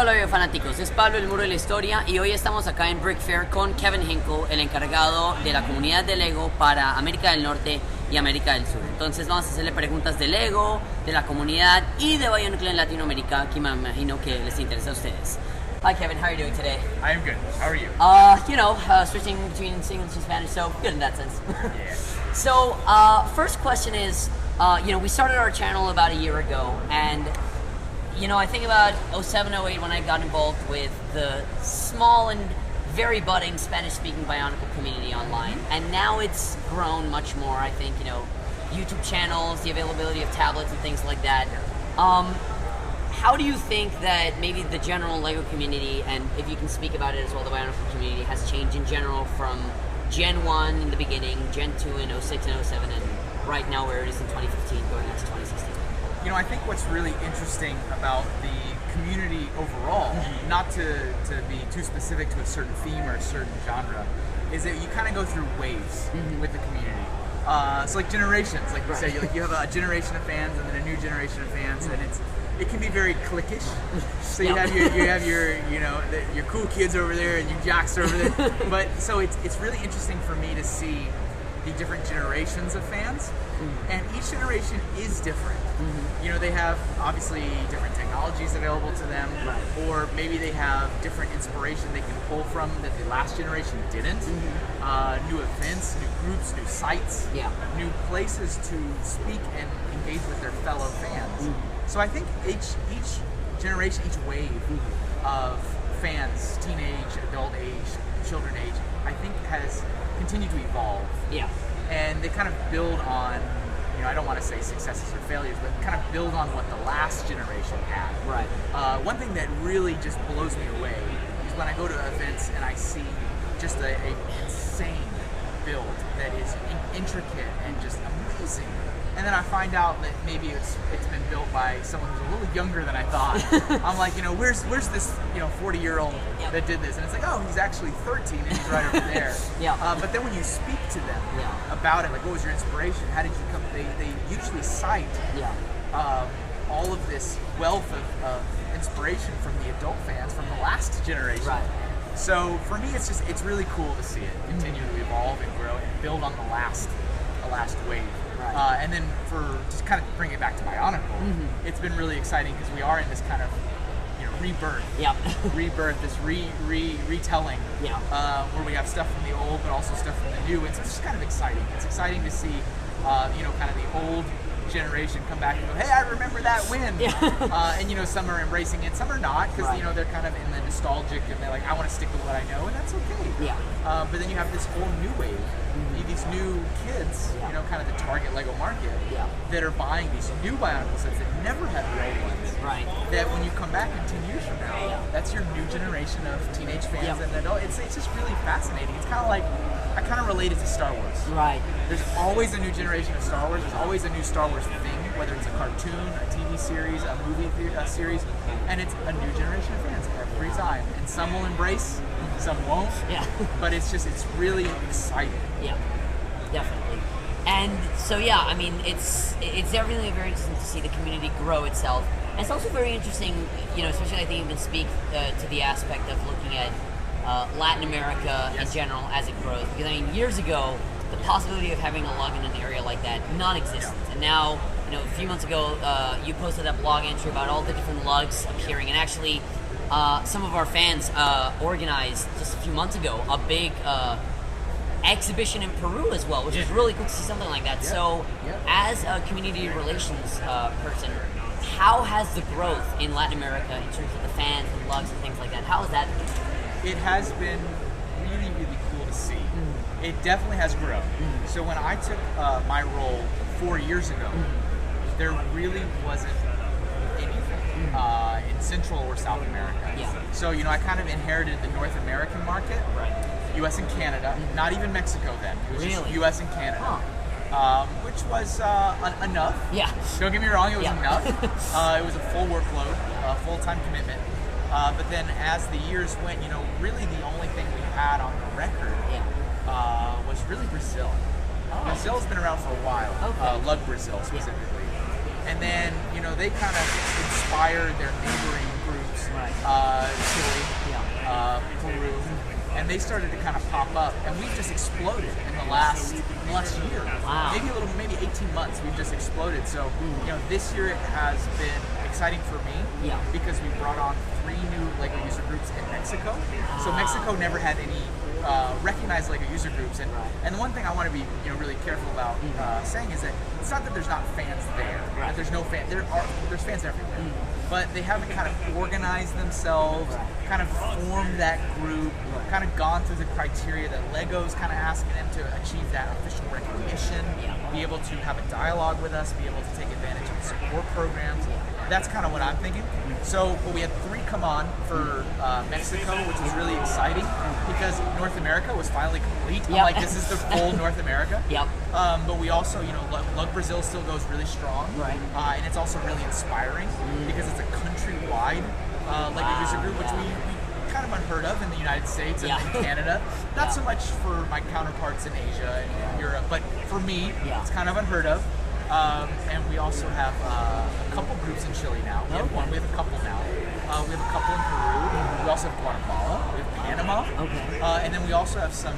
Hola Lego fanáticos, es Pablo del Muro de la Historia y hoy estamos acá en Brick Fair con Kevin Hinkle, el encargado de la comunidad de LEGO para América del Norte y América del Sur. Entonces vamos a hacerle preguntas de LEGO, de la comunidad y de Bionicle en Latinoamérica, que me imagino que les interesa a ustedes. Hi Kevin, how are you doing today? I am good. How are you? Switching between English and Spanish, so good in that sense. Yeah. So, first question is, we started our channel about a year ago, and I think about 07, 08 when I got involved with the small and very budding Spanish-speaking Bionicle community online, and now it's grown much more. I think, YouTube channels, the availability of tablets and things like that. How do you think that maybe the general LEGO community, and if you can speak about it as well, the Bionicle community, has changed in general from Gen 1 in the beginning, Gen 2 in 06 and 07, and right now where it is in 2015 going into 2016? I think what's really interesting about the community overall, not to be too specific to a certain theme or a certain genre, is that you kind of go through waves with the community. So like generations, like you say, you have a generation of fans and then a new generation of fans, and it can be very cliquish. So you have your your cool kids over there and you jocks over there. But so it's really interesting for me to see the different generations of fans, and each generation is different. They have obviously different technologies available to them, or maybe they have different inspiration they can pull from that the last generation didn't. New events, new groups, new sites, new places to speak and engage with their fellow fans. So I think each generation, each wave of fans, teenage, adult age, children age, I think has continued to evolve. Yeah. And they kind of build on, I don't want to say successes or failures, but kind of build on what the last generation had. Right. One thing that really just blows me away is when I go to events and I see just a insane build that is intricate and just amazing. And then I find out that maybe it's been built by someone who's a little younger than I thought. I'm like, where's this 40-year-old that did this? And it's like, oh, he's actually 13 and he's right over there. But then when you speak to them about it, like, what was your inspiration? How did you come? They usually cite all of this wealth of inspiration from the adult fans from the last generation. Right. So for me, it's really cool to see it continue to evolve and grow and build on the last wave. And then for just kind of bring it back to Bionicle, it's been really exciting because we are in this kind of rebirth. Rebirth, this retelling, where we have stuff from the old but also stuff from the new. It's just kind of exciting. It's exciting to see kind of the old generation come back and go, hey, I remember that win. And some are embracing it, some are not, because they're kind of in the nostalgic and they're like, I want to stick with what I know, and that's okay. But then you have this whole new wave, these new kids, kind of the target LEGO market, that are buying these new Bionicle sets that never had the old ones. Right. That when you come back in 10 years from now, that's your new generation of teenage fans and adults. It's just really fascinating. It's kind of like, I kind of relate it to Star Wars. Right. There's always a new generation of Star Wars. There's always a new Star Wars thing, whether it's a cartoon, a TV series, a movie series, and it's a new generation of fans every time. And some will embrace, some won't. But it's really exciting. Definitely. And so it's definitely very interesting to see the community grow itself. And it's also very interesting, especially I think you can speak to the aspect of looking at Latin America in general as it grows. Because years ago, the possibility of having a lug in an area like that, non-existent. And now, a few months ago, you posted that blog entry about all the different lugs appearing, and actually some of our fans organized just a few months ago a big exhibition in Peru as well, which is really cool to see something like that. So as a community relations person, how has the growth in Latin America in terms of the fans and lugs and things like that, how has that been? It has been really, really cool to see. It definitely has grown. So when I took my role 4 years ago, there really wasn't anything in Central or South America. So, I kind of inherited the North American market, US and Canada, not even Mexico then. It was just US and Canada. Which was enough. Don't get me wrong, it was enough. It was a full workload, a full-time commitment. But then as the years went, really the only thing we had on the record was really Brazil. Brazil's been around for a while, Lug Brazil specifically. And then, they kind of inspired their neighboring group groups, Right. Chile, Peru, and they started to kind of pop up, and we've just exploded in the last year. Wow. Maybe 18 months. We've just exploded. So this year it has been exciting for me because we brought on 3 new LEGO user groups in Mexico. So Mexico never had any recognized LEGO user groups, and the one thing I want to be really careful about saying is that it's not that there's not fans there, that there's no fans. There's fans everywhere, but they haven't kind of organized themselves, kind of formed that group, kind of gone through the criteria that LEGO's kind of asking them to achieve that official recognition, be able to have a dialogue with us, be able to take advantage of the support programs. That's kind of what I'm thinking. So we had 3 come on for Mexico, which was really exciting because North America was finally complete. I'm like, this is the full North America. But we also, Lug Brazil still goes really strong. And it's also really inspiring because it's a countrywide LEGO user group, which we kind of unheard of in the United States and in Canada. Not so much for my counterparts in Asia and Europe, but for me, it's kind of unheard of. And we also have a couple groups in Chile now. We have one. We have a couple now. We have a couple in Peru. We also have Guatemala. We have Panama. And then we also have some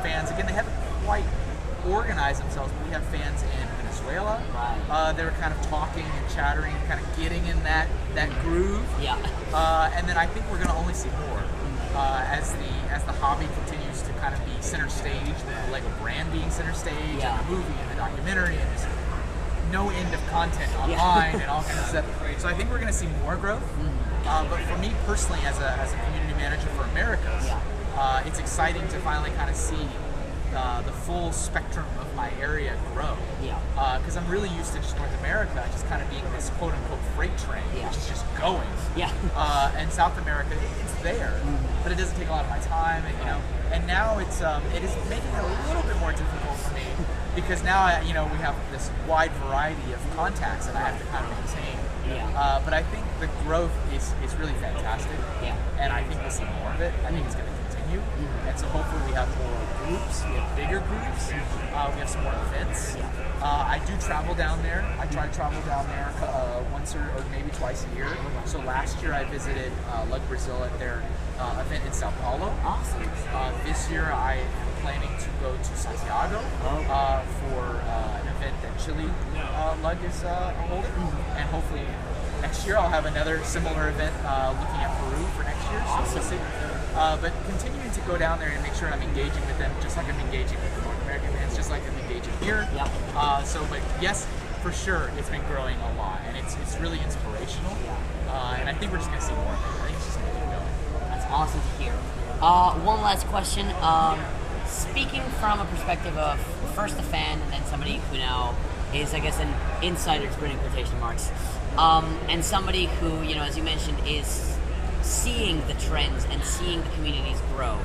fans. Again, they haven't quite organized themselves, but we have fans in Venezuela. They're kind of talking and chattering, kind of getting in that groove. And then I think we're going to only see more as the hobby continues to kind of be center stage, the LEGO brand being center stage, and the movie and the documentary, and just no end of content online and all kinds of stuff. So I think we're going to see more growth. But for me personally, as a community manager for Américas, it's exciting to finally kind of see the full spectrum of my area grow. Because I'm really used to just North America just kind of being this quote unquote freight train, which is just going. And South America, it's there, but it doesn't take a lot of my time, and now it is making it a little bit more difficult for me because now we have this wide variety of contacts that I have to kind of maintain. But I think the growth is really fantastic, and I think we'll see more of it. I think it's going to continue, and so hopefully we have more groups, we have bigger groups, we have some more events. I do travel down there. I try to travel down there once or maybe twice a year. So last year I visited Lug Brazil at their event in Sao Paulo. Awesome. This year I am planning to go to Santiago for an event that Chile Lug is holding, and hopefully next year I'll have another similar event looking at Peru for next year. So we'll see. But continuing to go down there and make sure I'm engaging with them, just like I'm engaging with the North American fans, just like I'm engaging here. But yes, for sure, it's been growing a lot, and it's really inspirational. And I think we're just going to see more of it. I think it's just going to keep going. That's awesome to hear. One last question. Speaking from a perspective of first a fan and then somebody who now is, I guess, an insider, to put in quotation marks, and somebody who, as you mentioned, is seeing the trends and seeing the communities grow.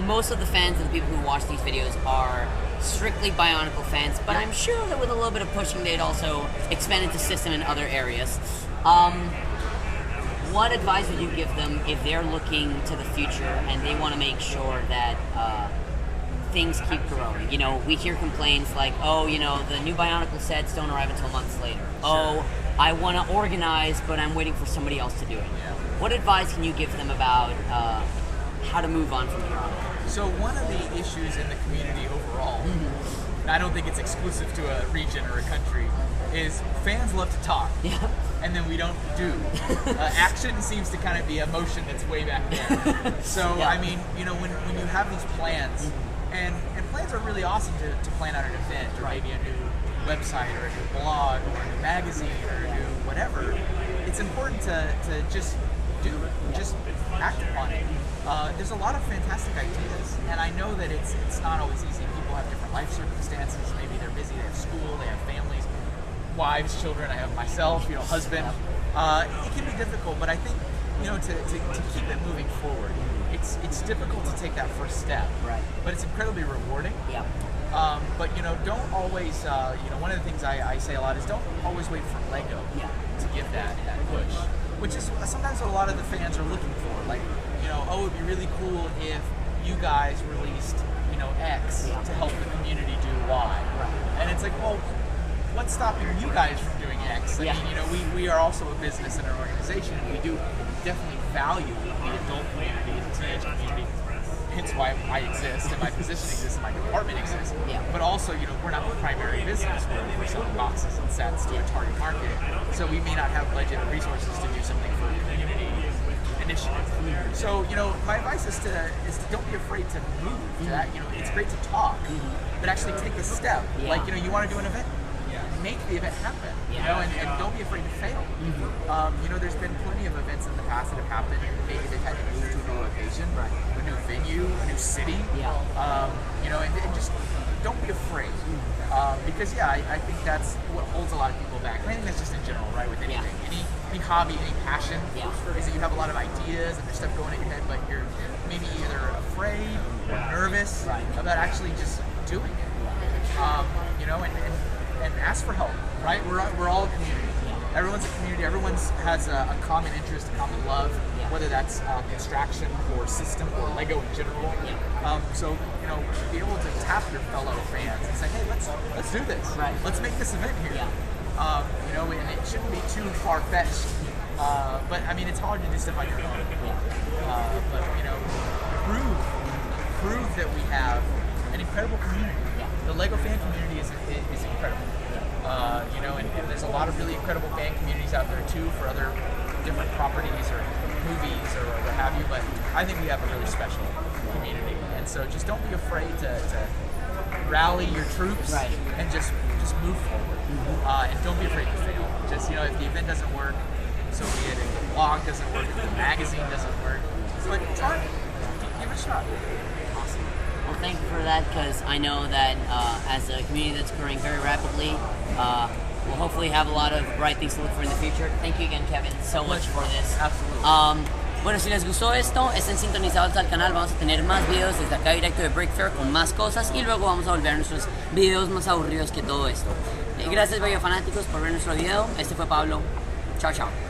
Most of the fans and the people who watch these videos are strictly Bionicle fans, but I'm sure that with a little bit of pushing, they'd also expand into system in other areas. What advice would you give them if they're looking to the future and they want to make sure that things keep growing? We hear complaints like, the new Bionicle sets don't arrive until months later. I want to organize, but I'm waiting for somebody else to do it. What advice can you give them about how to move on from here on? So one of the issues in the community overall, and I don't think it's exclusive to a region or a country, is fans love to talk, and then we don't do. Action seems to kind of be a motion that's way back there. So I mean, when you have these plans, and plans are really awesome to plan out an event, or maybe a new website, or a new blog, or a new magazine, or a new whatever. It's important to just do it, just act upon it. There's a lot of fantastic ideas, and I know that it's not always easy. People have different life circumstances. Maybe they're busy, they have school, they have families, wives, children. I have myself, husband. It can be difficult, but I think to keep it moving forward, it's difficult to take that first step, but it's incredibly rewarding. But don't always. One of the things I say a lot is don't always wait for LEGO to give that push, which is sometimes what a lot of the fans are looking for. Like, it'd be really cool if you guys released, X to help the community do Y. And it's like, well, what's stopping you guys from doing X? I mean, we are also a business and an organization, and we do definitely value the adult community, the teenage community. Hence why I exist and my position exists and my department exists. Yeah. But also, you know, we're not the primary business. We're selling boxes and sets to a target market. So we may not have budget or resources to do something for a community initiative. So, you know, my advice is to don't be afraid to move to that. You know, it's great to talk, but actually take the step. Yeah. Like, you know, you want to do an event, make the event happen. You know, and don't be afraid to fail. You know, there's been plenty of events in the past that have happened, and maybe they've had to move to a new location, a new venue, a new city. You know, and just don't be afraid. Because I think that's what holds a lot of people back. And I think that's just in general, right? With anything, any hobby, any passion, is that you have a lot of ideas and there's stuff going in your head, but you're maybe either afraid or nervous about actually just doing it. You know, and ask for help, right? We're all a community. Everyone's a community. Everyone has a common interest, a common love, whether that's construction or system or Lego in general. So, you know, be able to tap your fellow fans and say, hey, let's do this. Let's make this event here. You know, and it shouldn't be too far-fetched. But I mean, it's hard to do stuff on your own. But you know, prove that we have an incredible community. The Lego fan community is incredible. You know, and there's a lot of really incredible fan communities out there too for other different properties or movies or what have you. But I think we have a really special community, and so just don't be afraid to rally your troops and just move forward. And don't be afraid to fail. Just, you know, if the event doesn't work, so be it. If the blog doesn't work, if the magazine doesn't work, but try it. Give it a shot. Awesome. Well, thank you for that, because I know that as a community that's growing very rapidly, we'll hopefully have a lot of bright things to look for in the future. Thank you again, Kevin, so much for this. Absolutely. Bueno, si les gustó esto, estén sintonizados al canal. Vamos a tener más videos desde acá directo de Break Fair con más cosas, y luego vamos a volver a nuestros videos más aburridos que todo esto. Gracias, bello fanáticos, por ver nuestro video. Este fue Pablo. Chao, chao.